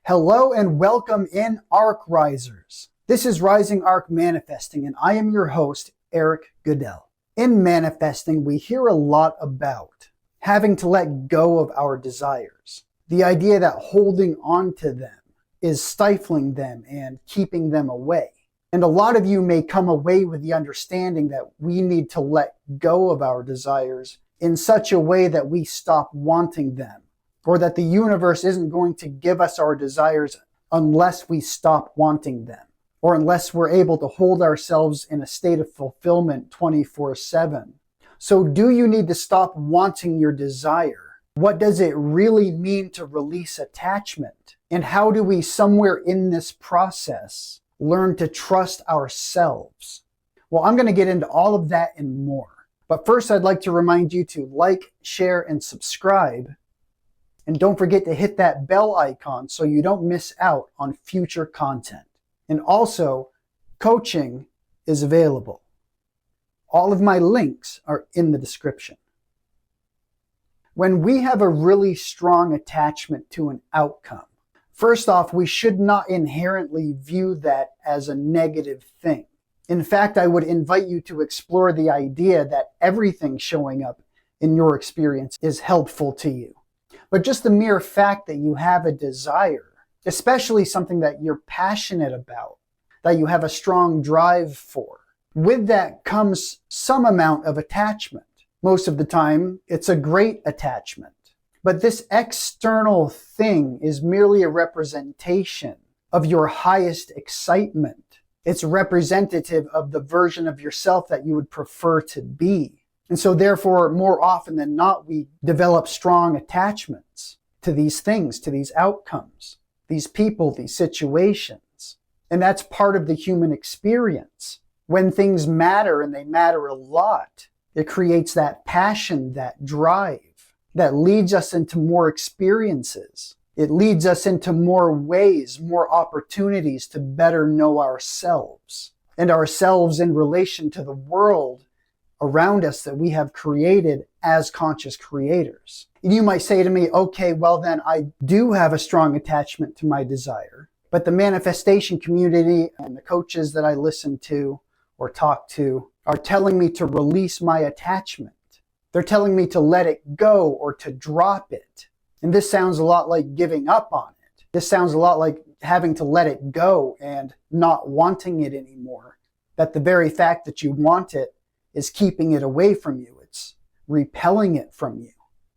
Hello and welcome in Arc Risers. This is Rising Arc Manifesting and I am your host, Eric Goodell. In manifesting, we hear a lot about having to let go of our desires. The idea that holding on to them is stifling them and keeping them away. And a lot of you may come away with the understanding that we need to let go of our desires in such a way that we stop wanting them, or that the universe isn't going to give us our desires unless we stop wanting them, or unless we're able to hold ourselves in a state of fulfillment 24/7. So do you need to stop wanting your desire? What does it really mean to release attachment? And how do we, somewhere in this process, learn to trust ourselves? Well, I'm going to get into all of that and more. But first, I'd like to remind you to like, share, and subscribe. And don't forget to hit that bell icon so you don't miss out on future content. And also, coaching is available. All of my links are in the description. When we have a really strong attachment to an outcome, first off, we should not inherently view that as a negative thing. In fact, I would invite you to explore the idea that everything showing up in your experience is helpful to you. But just the mere fact that you have a desire, especially something that you're passionate about, that you have a strong drive for, with that comes some amount of attachment. Most of the time, it's a great attachment. But this external thing is merely a representation of your highest excitement. It's representative of the version of yourself that you would prefer to be. And so therefore, more often than not, we develop strong attachments to these things, to these outcomes, these people, these situations. And that's part of the human experience. When things matter, and they matter a lot, it creates that passion, that drive, that leads us into more experiences. It leads us into more ways, more opportunities to better know ourselves, and ourselves in relation to the world around us that we have created as conscious creators. And you might say to me, okay, well then I do have a strong attachment to my desire, but the manifestation community and the coaches that I listen to or talk to are telling me to release my attachment. They're telling me to let it go or to drop it. And this sounds a lot like giving up on it. This sounds a lot like having to let it go and not wanting it anymore. That the very fact that you want it is keeping it away from you. It's repelling it from you.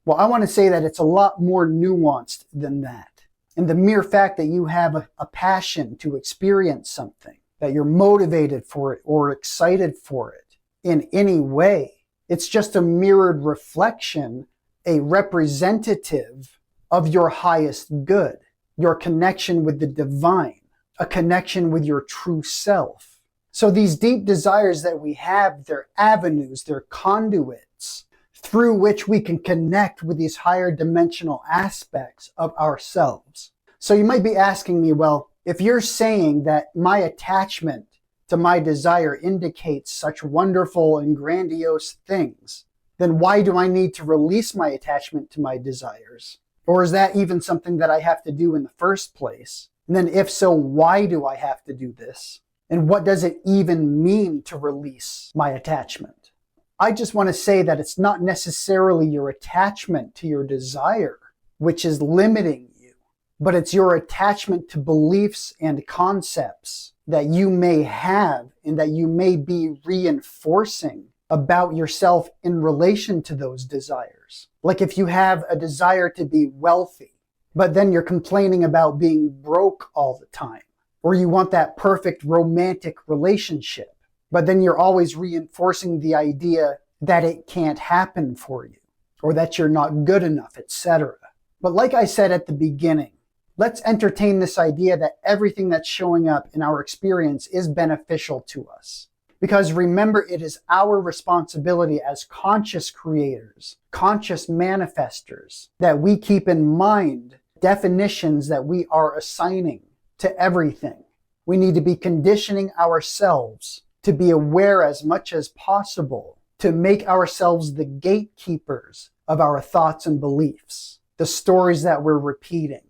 Well, I want to say that it's a lot more nuanced than that. And the mere fact that you have a passion to experience something, that you're motivated for it or excited for it in any way, it's just a mirrored reflection, a representative of your highest good, your connection with the divine, a connection with your true self. So these deep desires that we have, they're avenues, they're conduits through which we can connect with these higher dimensional aspects of ourselves. So you might be asking me, well, if you're saying that my attachment to my desire indicates such wonderful and grandiose things, then why do I need to release my attachment to my desires? Or is that even something that I have to do in the first place? And then if so, why do I have to do this? And what does it even mean to release my attachment? I just want to say that it's not necessarily your attachment to your desire which is limiting you, but it's your attachment to beliefs and concepts that you may have and that you may be reinforcing about yourself in relation to those desires. Like if you have a desire to be wealthy, but then you're complaining about being broke all the time. Or you want that perfect romantic relationship, but then you're always reinforcing the idea that it can't happen for you, or that you're not good enough, etc. But like I said at the beginning, let's entertain this idea that everything that's showing up in our experience is beneficial to us. Because remember, it is our responsibility as conscious creators, conscious manifestors, that we keep in mind definitions that we are assigning to everything. We need to be conditioning ourselves to be aware as much as possible, to make ourselves the gatekeepers of our thoughts and beliefs, the stories that we're repeating.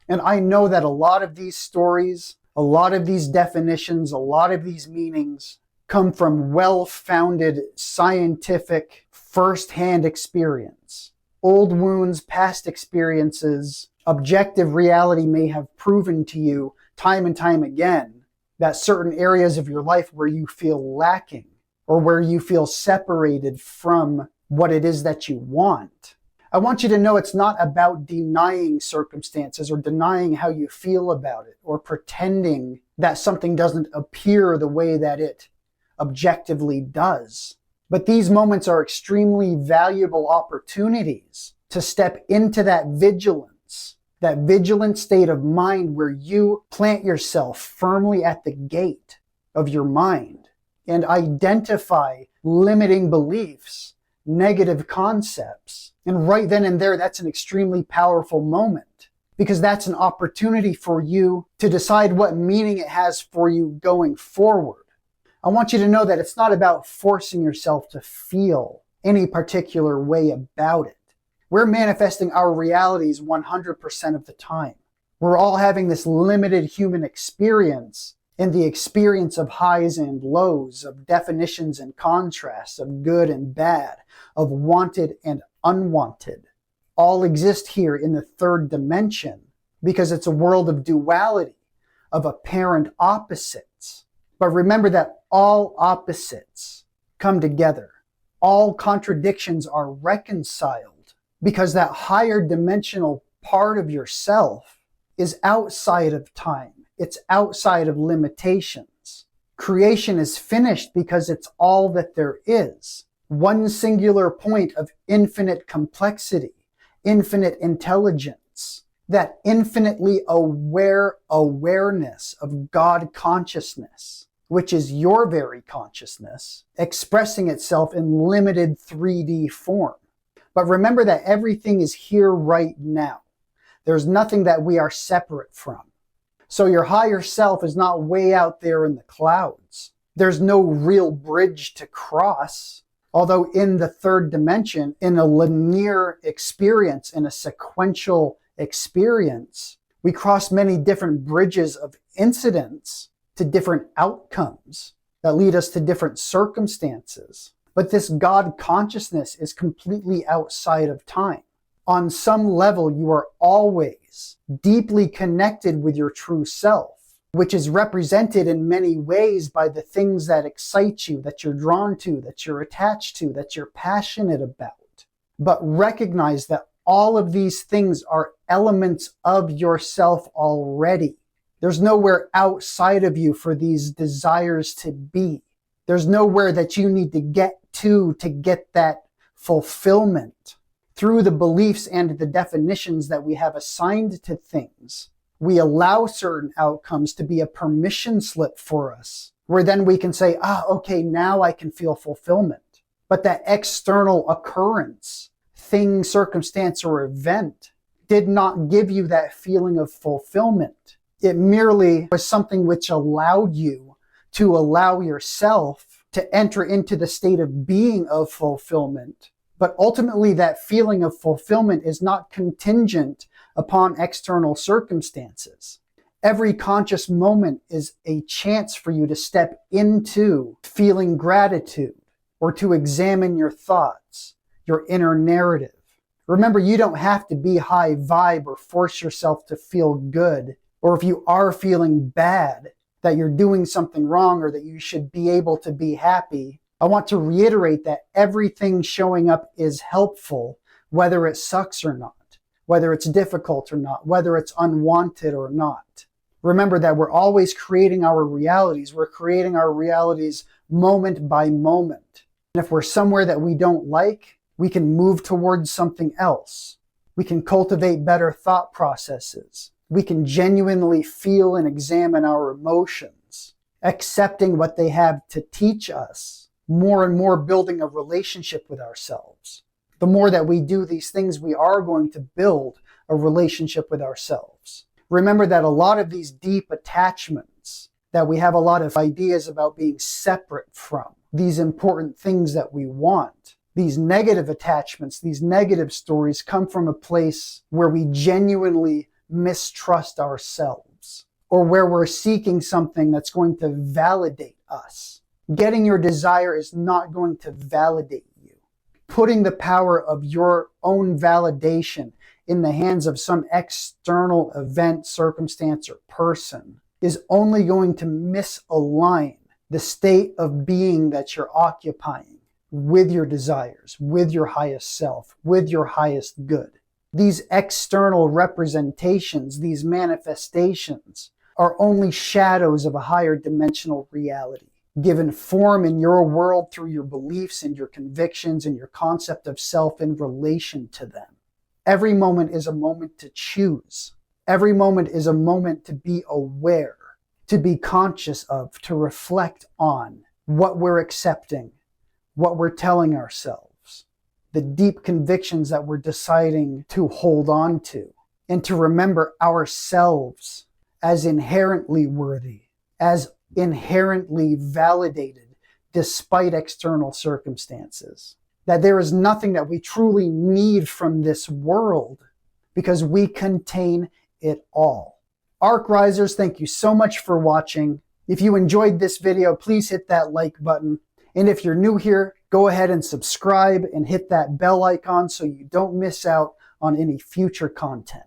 And I know that a lot of these stories, a lot of these definitions, a lot of these meanings come from well-founded scientific first-hand experience. Old wounds, past experiences, objective reality may have proven to you time and time again that certain areas of your life where you feel lacking or where you feel separated from what it is that you want. I want you to know it's not about denying circumstances or denying how you feel about it or pretending that something doesn't appear the way that it objectively does. But these moments are extremely valuable opportunities to step into that vigilant state of mind where you plant yourself firmly at the gate of your mind and identify limiting beliefs, negative concepts. And right then and there, that's an extremely powerful moment because that's an opportunity for you to decide what meaning it has for you going forward. I want you to know that it's not about forcing yourself to feel any particular way about it. We're manifesting our realities 100% of the time. We're all having this limited human experience in the experience of highs and lows, of definitions and contrasts, of good and bad, of wanted and unwanted. All exist here in the third dimension because it's a world of duality, of apparent opposites. But remember that all opposites come together. All contradictions are reconciled because that higher dimensional part of yourself is outside of time. It's outside of limitations. Creation is finished because it's all that there is. One singular point of infinite complexity, infinite intelligence, that infinitely aware awareness of God consciousness, which is your very consciousness, expressing itself in limited 3D form. But remember that everything is here right now. There's nothing that we are separate from. So your higher self is not way out there in the clouds. There's no real bridge to cross. Although in the third dimension, in a linear experience, in a sequential experience, we cross many different bridges of incidents to different outcomes that lead us to different circumstances. But this God consciousness is completely outside of time. On some level, you are always deeply connected with your true self, which is represented in many ways by the things that excite you, that you're drawn to, that you're attached to, that you're passionate about. But recognize that all of these things are elements of yourself already. There's nowhere outside of you for these desires to be. There's nowhere that you need to get that fulfillment. Through the beliefs and the definitions that we have assigned to things, we allow certain outcomes to be a permission slip for us, where then we can say, okay, now I can feel fulfillment. But that external occurrence, thing, circumstance, or event did not give you that feeling of fulfillment. It merely was something which allowed you to allow yourself to enter into the state of being of fulfillment. But ultimately, that feeling of fulfillment is not contingent upon external circumstances. Every conscious moment is a chance for you to step into feeling gratitude or to examine your thoughts, your inner narrative. Remember, you don't have to be high vibe or force yourself to feel good. Or if you are feeling bad, that you're doing something wrong or that you should be able to be happy. I want to reiterate that everything showing up is helpful, whether it sucks or not, whether it's difficult or not, whether it's unwanted or not. Remember that we're always creating our realities. We're creating our realities moment by moment. And if we're somewhere that we don't like, we can move towards something else. We can cultivate better thought processes. We can genuinely feel and examine our emotions, accepting what they have to teach us, more and more building a relationship with ourselves. The more that we do these things, we are going to build a relationship with ourselves. Remember that a lot of these deep attachments, that we have a lot of ideas about being separate from, these important things that we want, these negative attachments, these negative stories come from a place where we genuinely mistrust ourselves, or where we're seeking something that's going to validate us. Getting your desire is not going to validate you. Putting the power of your own validation in the hands of some external event, circumstance, or person is only going to misalign the state of being that you're occupying with your desires, with your highest self, with your highest good. These external representations, these manifestations, are only shadows of a higher dimensional reality, given form in your world through your beliefs and your convictions and your concept of self in relation to them. Every moment is a moment to choose. Every moment is a moment to be aware, to be conscious of, to reflect on what we're accepting, what we're telling ourselves, the deep convictions that we're deciding to hold on to, and to remember ourselves as inherently worthy, as inherently validated despite external circumstances. That there is nothing that we truly need from this world because we contain it all. Arc Risers, thank you so much for watching. If you enjoyed this video, please hit that like button. And if you're new here, go ahead and subscribe and hit that bell icon so you don't miss out on any future content.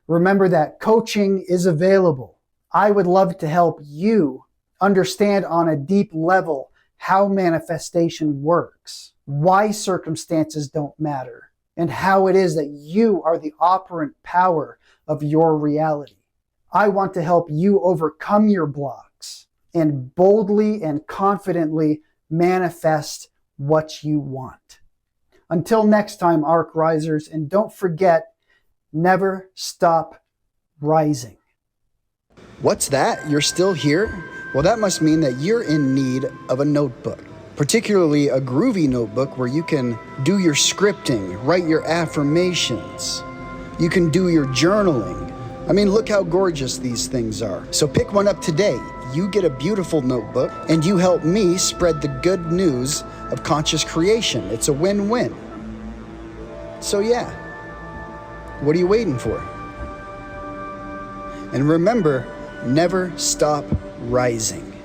Remember that coaching is available. I would love to help you understand on a deep level how manifestation works, why circumstances don't matter, and how it is that you are the operant power of your reality. I want to help you overcome your blocks and boldly and confidently manifest what you want. Until next time, Arc Risers, and don't forget, never stop rising. What's that? You're still here? Well, that must mean that you're in need of a notebook, particularly a groovy notebook where you can do your scripting, write your affirmations. You can do your journaling. I mean, look how gorgeous these things are. So pick one up today. You get a beautiful notebook, and you help me spread the good news of conscious creation. It's a win-win. So yeah, what are you waiting for? And remember, never stop rising.